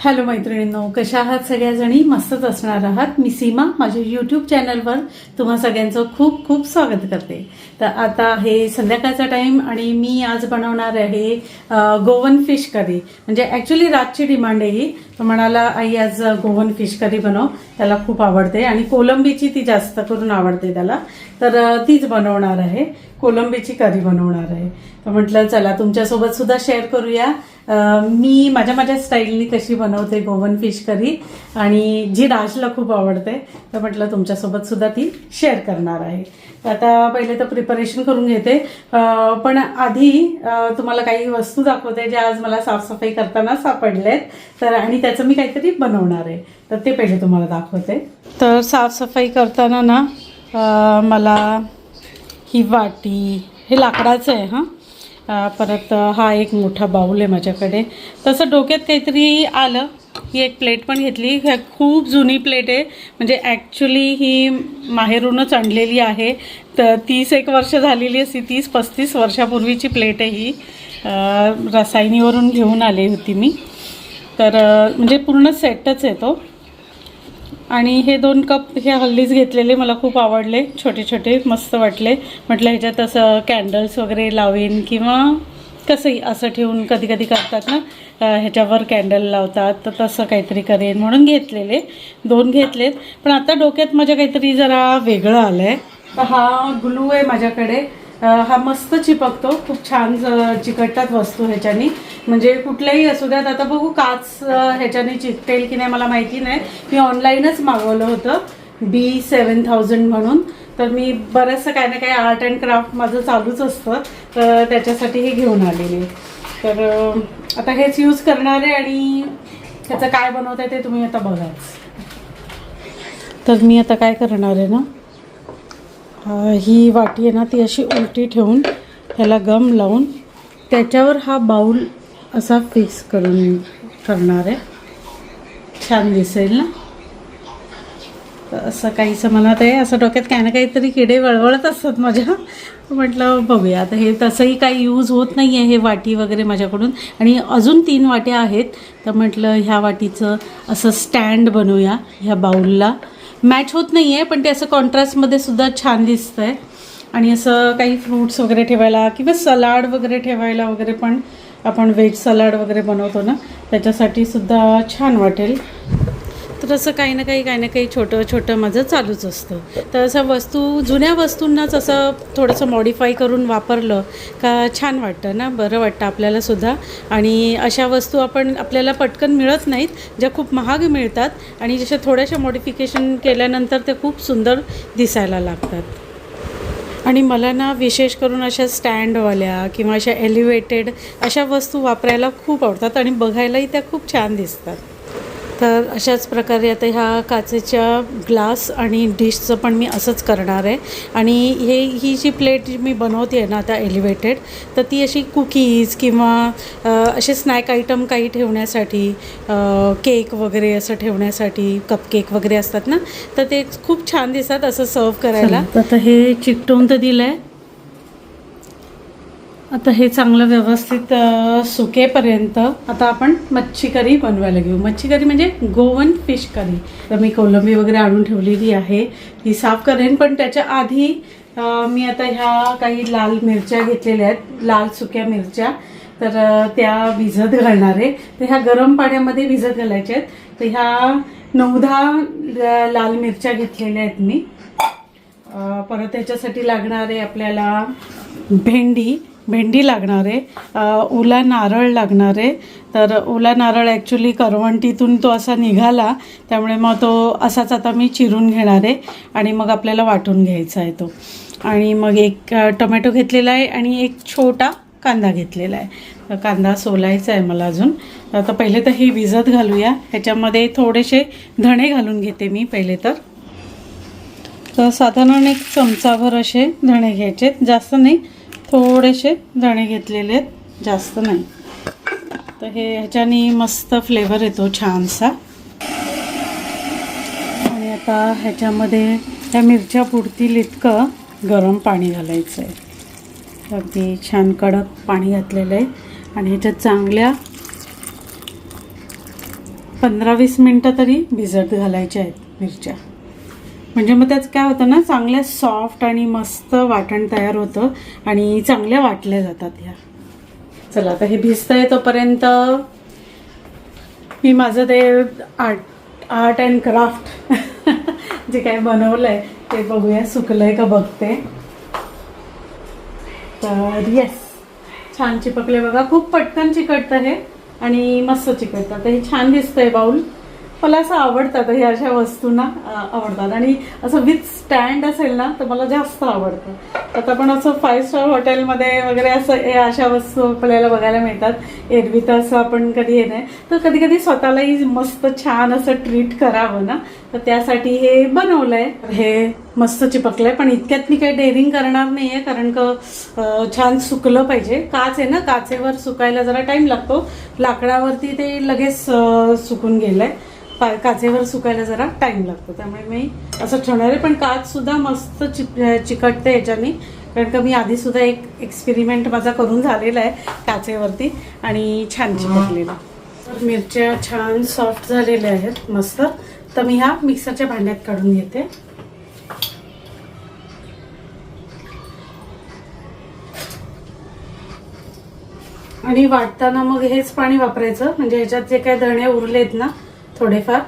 Hello मैत्रिणींनो, कशा आहात सगळ्याजणी? मस्तच असणार आहात. मी सीमा माझ्या यूट्यूब चॅनलवर तुम्हा सगळ्यांचं खूप खूप स्वागत करते. तर आता हे संध्याकाळचा टाईम आणि मी आज बनवणार आहे गोवन फिश करी. म्हणजे ॲक्च्युली रातची डिमांड आहे ही. तो म्हणाला आई आज गोवन फिश करी बनव, त्याला खूप आवडते आणि कोलंबीची ती जास्त करून आवडते त्याला. तर तीच बनवणार आहे, कोलंबीची करी बनवणार आहे. तर म्हटलं चला तुमच्यासोबत सुद्धा शेअर करूया मी माझ्या स्टाईलनी कशी बनवते गोवन फिश करी, आणि जी राजला खूप आवडते. तर म्हटलं तुमच्यासोबत सुद्धा ती शेअर करणार आहे. तर आता पहिले तर प्रिपरेशन करून घेते, पण आधी तुम्हाला काही वस्तू दाखवते ज्या आज मला साफसफाई करताना सापडलेत. तर आणि त्याचं मी काहीतरी बनवणार आहे, तर ते पहिले तुम्हाला दाखवते. तर साफसफाई करताना ना मला ही वाटी, हे लाकडाचं आहे हां. परत हा एक मोठा बाऊल आहे माझ्याकडे. तसं डोक्यात काहीतरी आलं, ही एक प्लेट पण घेतली. खूप जुनी प्लेट आहे, म्हणजे ॲक्च्युली ही माहेरूनच आणलेली आहे. तर 30 वर्ष झालेली असती, 30-35 वर्षापूर्वीची प्लेट आहे ही. रसायनीवरून घेऊन आली होती मी. तर म्हणजे पूर्ण सेटच आहे तो. आणि हे 2 कप हे हल्लीच घेतलेले, मला खूप आवडले, छोटे छोटे मस्त वाटले. म्हटलं ह्याच्यात असं कॅन्डल्स वगैरे लावेन, किंवा कसंही असं ठेवून कधी कधी करतात ना ह्याच्यावर कॅन्डल लावतात, तर तसं काहीतरी करेन म्हणून घेतलेले 2 घेतलेत. पण आता डोक्यात माझ्या काहीतरी जरा वेगळं आलं आहे. तर हा ग्लू आहे माझ्याकडे, हा मस्त चिपकतो, खूप छान चिकटतात वस्तू ह्याच्यानी. म्हणजे कुठल्याही असू द्यात. आता बघू काच ह्याच्याने चिकटेल की नाही मला माहिती नाही. मी ऑनलाईनच मागवलं होतं B7000 म्हणून. तर मी बरंचसं काही ना काही आर्ट अँड क्राफ्ट माझं चालूच असतं, तर त्याच्यासाठी हे घेऊन आलेले. तर आता हेच यूज करणार आहे आणि त्याचं काय बनवतं आहे ते तुम्ही आता बघाच. तर मी आता काय करणार आहे ना, ही वाटी आहे ना ती अशी उलटी ठेवून ह्याला गम लावून त्याच्यावर हा बाऊल असा फिक्स करून करणार आहे. छान दिसेल ना. तर असं काहीसं मला ते असं डोक्यात काही ना काहीतरी किडे वळवळत असतात माझ्या. म्हटलं बघूया. आता हे तसंही काही यूज होत नाही आहे हे वाटी वगैरे माझ्याकडून. आणि अजून 3 वाट्या आहेत. तर म्हटलं ह्या वाटीचं असं स्टँड बनवूया. ह्या बाऊलला मॅच होत नाही आहे, पण ते असं कॉन्ट्रास्टमध्ये सुद्धा छान दिसतं आहे. आणि असं काही फ्रूट्स वगैरे ठेवायला किंवा सलाड वगैरे ठेवायला वगैरे, पण आपण व्हेज सलाड वगैरे बनवतो ना त्याच्यासाठी सुद्धा छान वाटेल. तर असं काही ना काही छोटं छोटं माझं चालूच असतं. तर असं जुन्या वस्तूंनाच असं थोडंसं मॉडिफाय करून वापरलं का छान वाटतं ना, बरं वाटतं आपल्याला सुद्धा. आणि अशा वस्तू आपल्याला पटकन मिळत नाहीत, ज्या खूप महाग मिळतात आणि जशा थोड्याशा मॉडिफिकेशन केल्यानंतर ते खूप सुंदर दिसायला लागतात. आणि मला ना विशेष करून अशा स्टँडवाल्या किंवा अशा एलिव्हेटेड अशा वस्तू वापरायला खूप आवडतात आणि बघायलाही त्या खूप छान दिसतात. तर अशाच प्रकारे आता ह्या काचेच्या ग्लास आणि डिशचं पण मी असंच करणार आहे. आणि ही जी प्लेट मी बनवते आहे ना आता एलिव्हेटेड, तर ती अशी कुकीज किंवा असे स्नॅक आयटम काही ठेवण्यासाठी, केक वगैरे असं ठेवण्यासाठी, कपकेक वगैरे असतात ना, तर ते खूप छान दिसतात असं सर्व करायला. आता हे चिकटवून तर दिलं आहे. आता हे चांगलं व्यवस्थित सुकेपर्यंत आता आपण मच्छी करी बनवायला घेऊ. मच्छी करी म्हणजे गोवन फिश करी. तर मी कोलंबी वगैरे आणून ठेवलेली आहे, ती साफ करेन. पण त्याच्या आधी मी आता ह्या काही लाल मिरच्या घेतलेल्या आहेत, लाल सुक्या मिरच्या. तर त्या भिजत घालणार आहे. तर ह्या गरम पाण्यामध्ये भिजत घालायच्या आहेत. तर ह्या 9-10 लाल मिरच्या घेतलेल्या आहेत मी. परत त्याच्यासाठी लागणार आहे आपल्याला भेंडी लागणार आहे, ओला नारळ लागणार आहे. तर ओला नारळ ॲक्च्युली करवंटीतून तो असा निघाला, त्यामुळे मग तो असाच आता मी चिरून घेणार आहे आणि मग आपल्याला वाटून घ्यायचा आहे तो. आणि मग एक टोमॅटो घेतलेला आहे आणि एक छोटा कांदा घेतलेला आहे. तर कांदा सोलायचा आहे मला अजून. आता पहिले तर हे भिजत घालूया. ह्याच्यामध्ये थोडेसे धणे घालून घेते मी पहिले. तर साधारण 1 चमचाभर असे धणे घ्यायचे, जास्त नाही, थोडेसे धणे घेतलेले आहेत, जास्त नाही. तर ह्याच्याने मस्त फ्लेवर येतो छानसा. आणि आता ह्याच्यामध्ये ह्या मिरच्या पुरतील इतकं गरम पाणी घालायचं आहे. अगदी छान कडक पाणी घातलेलं आहे. आणि ह्याच्यात चांगल्या 15-20 मिनटं तरी भिजत घालायच्या आहेत मिरच्या. म्हणजे मग त्यात काय होतं ना, चांगल्या सॉफ्ट आणि मस्त वाटण तयार होतं आणि चांगल्या वाटल्या जातात ह्या. चला आता हे भिजतंय तोपर्यंत मी माझं ते आर्ट अँड क्राफ्ट जे काय बनवलंय ते बघूया, सुकलंय का बघते. तर येस, छान चिपकले बघा. खूप पटकन चिकटतं हे आणि मस्त चिकटतं. तर हे छान दिसतंय बाउल. मला असं आवडतात हे अशा वस्तू ना, आवडतात. आणि असं विथ स्टँड असेल ना तर मला जास्त आवडतं. आता पण असं 5 स्टार हॉटेलमध्ये वगैरे असं अशा वस्तू आपल्याला बघायला मिळतात. एरवी तर असं आपण कधी हे नाही, तर कधी कधी स्वतःलाही मस्त छान असं ट्रीट करावं ना, तर त्यासाठी हे बनवलंय. हे मस्त चिपकलंय, पण इतक्यात मी काही डेअरिंग करणार नाहीये, कारण का छान सुकलं पाहिजे. काच आहे ना, काचेवर सुकायला जरा टाइम लागतो. लाकडावरती ते लगेच सुकून गेलंय. काचेवर सुकायला जरा टाइम लागतो, त्यामुळे मी असं ठेवणार आहे. पण काच सुद्धा मस्त चिकटते याच्याने, कारण का मी आधी सुद्धा एक एक्सपेरिमेंट माझा करून झालेला आहे काचेवरती आणि छान चिकटलेला. तर मिरच्या छान सॉफ्ट झालेल्या आहेत मस्त. तर मी ह्या मिक्सरच्या भांड्यात काढून घेते. आणि वाटताना मग हेच पाणी वापरायचं, म्हणजे ह्याच्यात जे काही धणे उरलेत ना थोडेफार,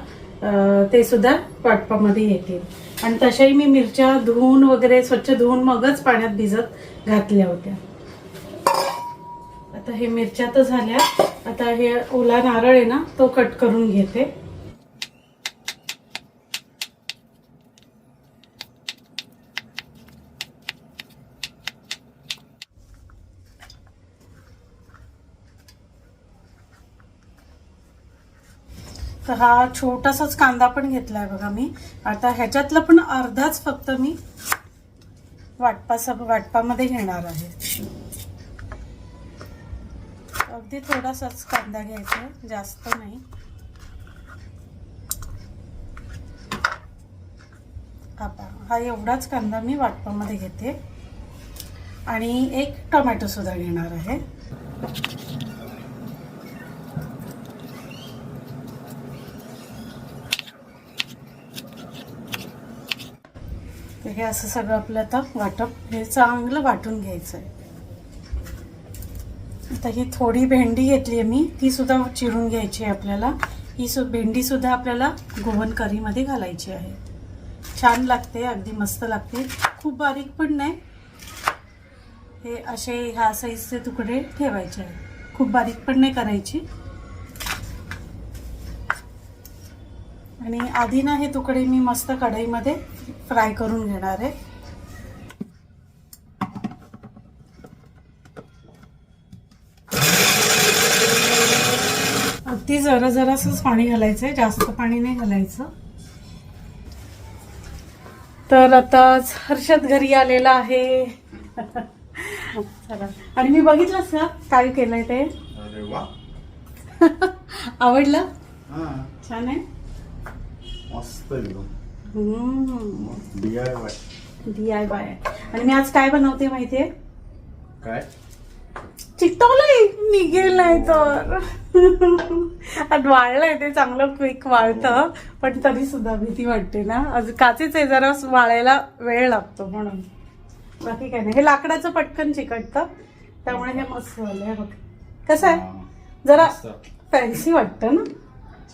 ते सुद्धा वाटपामध्ये येतील. आणि तशाही मी मिरच्या धुवून वगैरे स्वच्छ धुवून मगच पाण्यात भिजत घातल्या होत्या. आता हे मिरच्या तर झाल्या. आता हे ओला नारळ आहे ना, तो कट करून घेते. तर हा छोटासाच कांदा पण घेतलाय बघा मी. आता ह्याच्यातलं पण अर्धाच फक्त मी वाटपामध्ये घेणार आहे. अगदी थोडासाच कांदा घ्यायचा, जास्त नाही. हा एवढाच कांदा मी वाटपामध्ये घेते. आणि एक टोमॅटो सुद्धा घेणार आहे. हे असं सगळं आपलं आता वाटप हे चांगलं वाटून घ्यायचं आहे. आता ही थोडी भेंडी घेतली आहे मी, ती सुद्धा चिरून घ्यायची आहे आपल्याला. ही भेंडी सुद्धा आपल्याला गोवन करीमध्ये घालायची आहे. छान लागते, अगदी मस्त लागते. खूप बारीक पण नाही, हे असे ह्या साईजचे तुकडे ठेवायचे आहेत. खूप बारीक पण नाही करायची. आणि आधी ना हे तुकडे मी मस्त कढईमध्ये फ्राय करून घेणार आहे. अगदी जरासंच पाणी घालायचंय, जास्त पाणी नाही घालायचं. तर आता हर्षद घरी आलेला आहे. चला. आणि मी बघितलंस का काय केलंय ते? अरे वा, आवडलं? छान आहे, मस्त एकदम. DIY. आणि मी आज काय बनवते माहितीये? काय? चिकटवलंय, निघेलय तर. आज वाळलंय ते चांगलं, क्विक वाळतं, पण तरी सुद्धा भीती वाटते ना. आज काचेच आहे, जरा वाळायला वेळ लागतो म्हणून. बाकी काय नाही. हे लाकडाचं पटकन चिकटतं, त्यामुळे हे मस्त झालंय. बघ कसं आहे, जरा फॅन्सी वाटतं ना,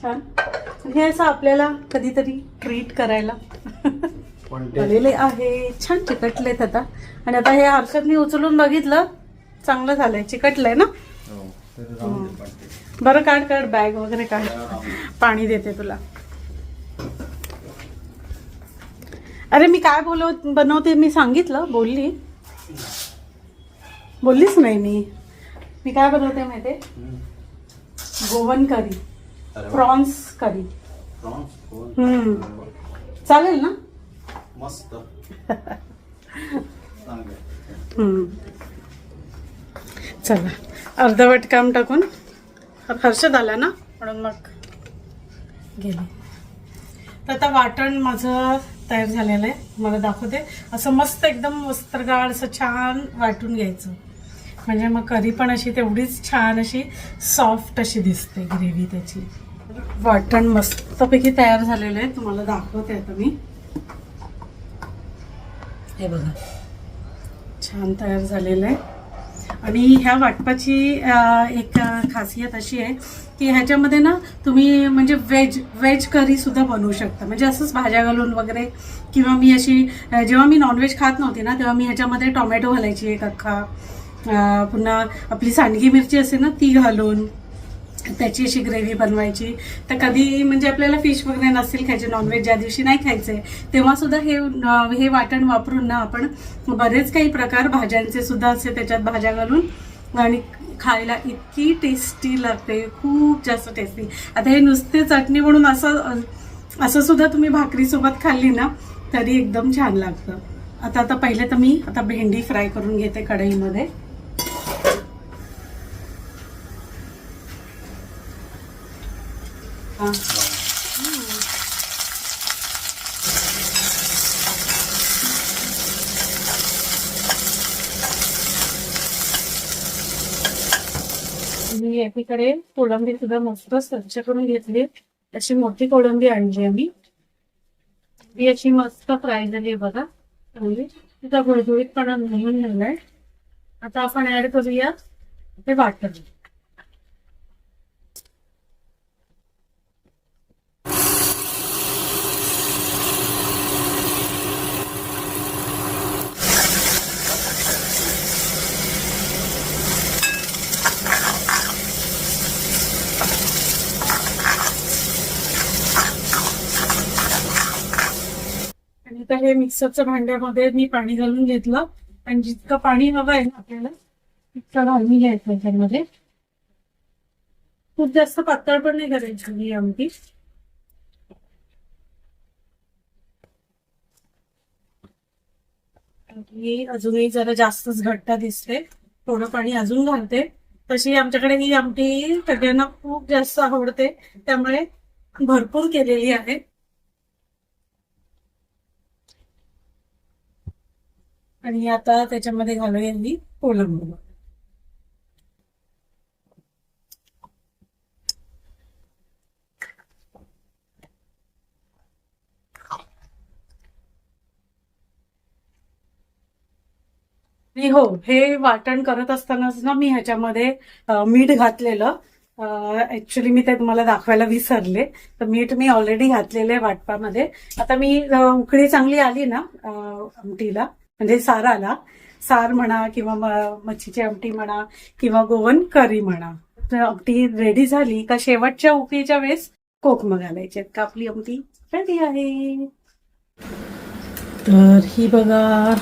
छान. हे असं आपल्याला कधीतरी ट्रीट करायला आलेले आहे. छान चिकटलेत आता. आणि आता हे हर्षदने उचलून बघितलं, चांगलं झालंय, चिकटलंय ना. बरं, काढ बॅग वगैरे काढ, पाणी देते तुला. अरे मी काय बनवते मी सांगितलं, बोललीच नाही मी काय बनवते माहितीये? गोवन करी, प्रॉन्स करी. चालेल ना? मस्त. चला, अर्धवट काम टाकून हर्षद आला ना म्हणून मग गेले. तर आता वाटण माझं तयार झालेलं आहे, मला दाखवते. असं मस्त एकदम वस्त्रगाळ असं छान वाटून घ्यायचं, म्हणजे मग करी पण अशी तेवढीच छान अशी सॉफ्ट अशी दिसते ग्रेव्ही त्याची. वाटण मस्तपैकी तयार झालेलं आहे. तुम्हाला दाखवते आता मी. हे बघा, छान तयार झालेलं आहे. आणि ह्या वाटपाची एक खासियत अशी आहे की ह्याच्यामध्ये ना तुम्ही म्हणजे व्हेज करी सुद्धा बनवू शकता. म्हणजे असंच भाज्या घालून वगैरे. किंवा मी अशी जेव्हा मी नॉनव्हेज खात नव्हती ना तेव्हा मी ह्याच्यामध्ये टोमॅटो घालायची एक अख्खा, पुन्हा आपली सांडगी मिरची असते ना ती घालून त्याची अशी ग्रेव्ही बनवायची. तर कधी म्हणजे आपल्याला फिश वगैरे नसतील खायचे, नॉनव्हेज ज्या दिवशी नाही खायचे तेव्हा सुद्धा हे वाटण वापरून ना आपण बरेच काही प्रकार भाज्यांचे सुद्धा असे त्याच्यात भाज्या घालून आणि खायला इतकी टेस्टी लागते, खूप जास्त टेस्टी. आता हे नुसते चटणी म्हणून असं सुद्धा तुम्ही भाकरीसोबत खाल्ली ना तरी एकदम छान लागतं. आता पहिले तर मी आता भेंडी फ्राय करून घेते कढईमध्ये. मी एकीकडे कोळंबी सुद्धा मस्त स्वच्छ करून घेतली. अशी मोठी कोळंबी आणली आम्ही. ती अशी मस्त फ्राय झाली बघा. तिचा गुळगुळीतपणा निघून झालाय. आता आपण ऍड करूया ते वाटण. आणि आता हे मिक्सरच्या भांड्यामध्ये मी पाणी घालून घेतलं आणि जितकं पाणी हवं आहे ना आपल्याला तितकं घालून घ्यायचं त्याच्यामध्ये. खूप जास्त पातळ पण नाही करायची ही आमटी. ही अजूनही जरा जास्तच घट्ट दिसते, थोडं पाणी अजून घालते. तशी आमच्याकडे ही आमटी सगळ्यांना खूप जास्त आवडते त्यामुळे भरपूर केलेली आहे. आणि आता त्याच्यामध्ये घालूया मी कोळंबी. हो, हे वाटण करत असतानाच ना मी ह्याच्यामध्ये मीठ घातलेलं. ऍक्च्युली मी ते तुम्हाला दाखवायला विसरले. तर मीठ मी ऑलरेडी घातलेलं आहे वाटपामध्ये. आता मी उकळी चांगली आली ना आमटीला, म्हणजे साराला, सार म्हणा किंवा मच्छीची आमटी म्हणा किंवा गोवन करी म्हणा, तर आमटी रेडी झाली का शेवटच्या उकळीच्या वेळेस कोकम घालायचे का आपली आमटी रेडी आहे. तर ही बघा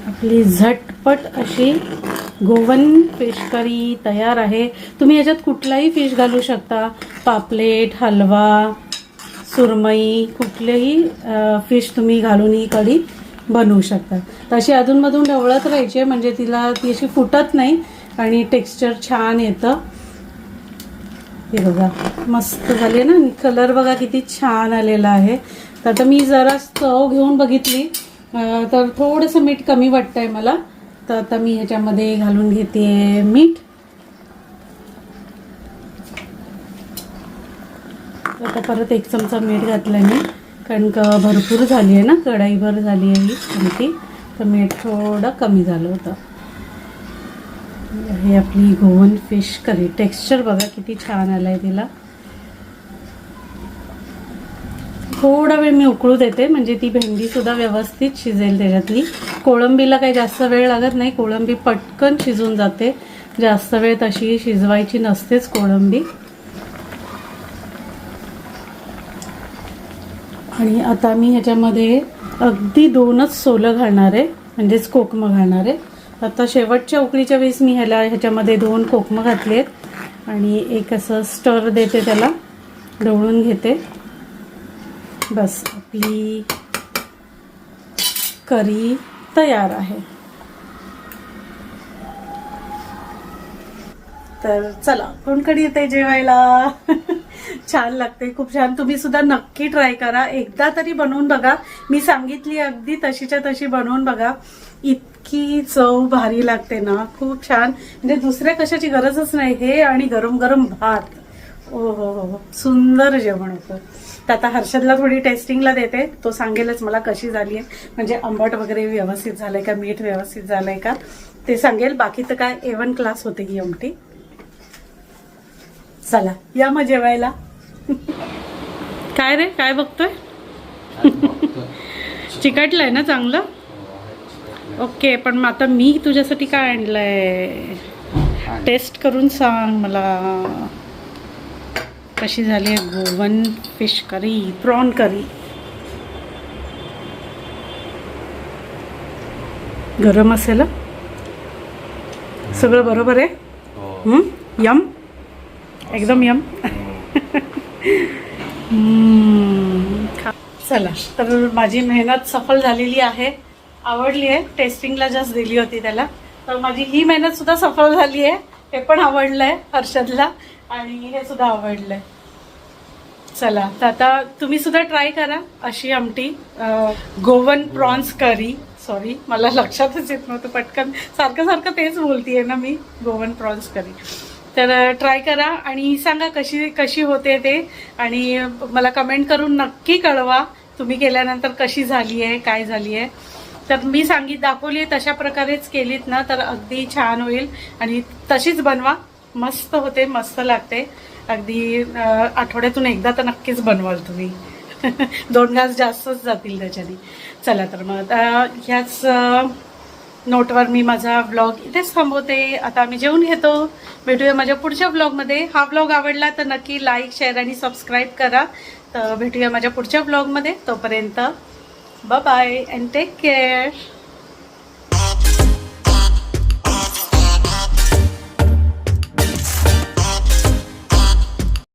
आपली झटपट अशी गोवन फिश करी तयार आहे. तुम्ही याच्यात कुठलाही फिश घालू शकता. पापलेट, हलवा, सुरमई, कुठलेही फिश तुम्ही घालून ही कढी बनवू शकता. तशी अधूनमधून ढवळत राहायची म्हणजे ती अशी फुटत नाही आणि टेक्स्चर छान येतं. हे बघा मस्त झाली ना. कलर बघा किती छान आलेला आहे. तर आता मी जरा चव घेऊन बघितली तर थोडंसं मीठ कमी वाटतंय मला. तर आता मी ह्याच्यामध्ये घालून घेते मीठ. आता परत 1 चमचा मीठ घातलंय मी, कारण का भरपूर झाली आहे ना, कढईभर झाली आहे ही आमटी, तर मीठ थोडं कमी झालं होतं. हे आपली गोवन फिश करी. टेक्स्चर बघा किती छान आलंय तिला. थोडा वेळ मी उकळू देते म्हणजे ती भेंडी सुद्धा व्यवस्थित शिजेल त्याच्यातली. कोळंबीला काही जास्त वेळ लागत नाही, कोळंबी पटकन शिजून जाते. जास्त वेळ तशी शिजवायची नसतेच कोळंबी. आणि आता मी ह्याच्यामध्ये अगदी 2च सोलं घालणार आहे, म्हणजेच कोकम घालणार आहे. आता शेवटच्या उकळीच्या वेळेस मी ह्याच्यामध्ये 2 कोकम घातलेत आणि एक असं स्टर देते, त्याला ढवळून घेते. बस आपली करी तयार आहे. तर चला कोण कधी येते जेवायला. छान लागते, खूप छान. तुम्ही सुद्धा नक्की ट्राय करा, एकदा तरी बनवून बघा. मी सांगितली अगदी तशीच्या तशी बनवून बघा, इतकी चव भारी लागते ना, खूप छान. म्हणजे दुसऱ्या कशाची गरजच नाही. हे आणि गरम गरम भात, ओ हो, सुंदर जेवण होतं. तर आता हर्षदला थोडी टेस्टिंगला देते, तो सांगेलच मला कशी झाली आहे, म्हणजे आंबट वगैरे व्यवस्थित झालंय का, मीठ व्यवस्थित झालंय का ते सांगेल. बाकी तर काय A1 क्लास होते ही आमटी. चला या मग जेवायला. काय रे, काय बघतोय? चिकटलंय ना चांगलं. ओके, पण आता मी तुझ्यासाठी काय आणलंय टेस्ट करून सांग मला. कशी झाली गोवन फिश करी, प्रॉन करी. गरम असेल सगळं बरोबर आहे. यम, एकदम यम. चला, तर माझी मेहनत सफल झालेली आहे, आवडली आहे. टेस्टिंगला जस्ट दिली होती त्याला, तर माझी ही मेहनत सुद्धा सफल झाली आहे. हे पण आवडलंय हर्षदला आणि हे सुद्धा आवडलंय. चला, तर आता तुम्ही सुद्धा ट्राय करा अशी आमटी, गोवन प्रॉन्स करी. सॉरी, मला लक्षातच येत नव्हतं पटकन, सारखं तेच बोलतीये ना मी, गोवन प्रॉन्स करी. तर ट्राय करा आणि सांगा कशी होते ते, आणि मला कमेंट करून नक्की कळवा तुम्ही केल्यानंतर कशी झाली आहे, काय झाली आहे. तर मी दाखवली आहे तशा प्रकारेच केलीत ना तर अगदी छान होईल. आणि तशीच बनवा, मस्त होते, मस्त लागते. अगदी आठवड्यातून एकदा तर नक्कीच बनवाल तुम्ही. 2 घास जास्तच जातील त्याच्याने. चला, तर मग आता ह्याच नोटवर मी माझा व्लॉग इथेच थांबवते. आता आम्ही जेवून घेतो. भेटूया माझ्या पुढच्या व्लॉगमध्ये. हा व्लॉग आवडला तर नक्की लाईक, शेअर आणि सबस्क्राईब करा. तर भेटूया माझ्या पुढच्या व्लॉगमध्ये. तोपर्यंत bye bye and take care.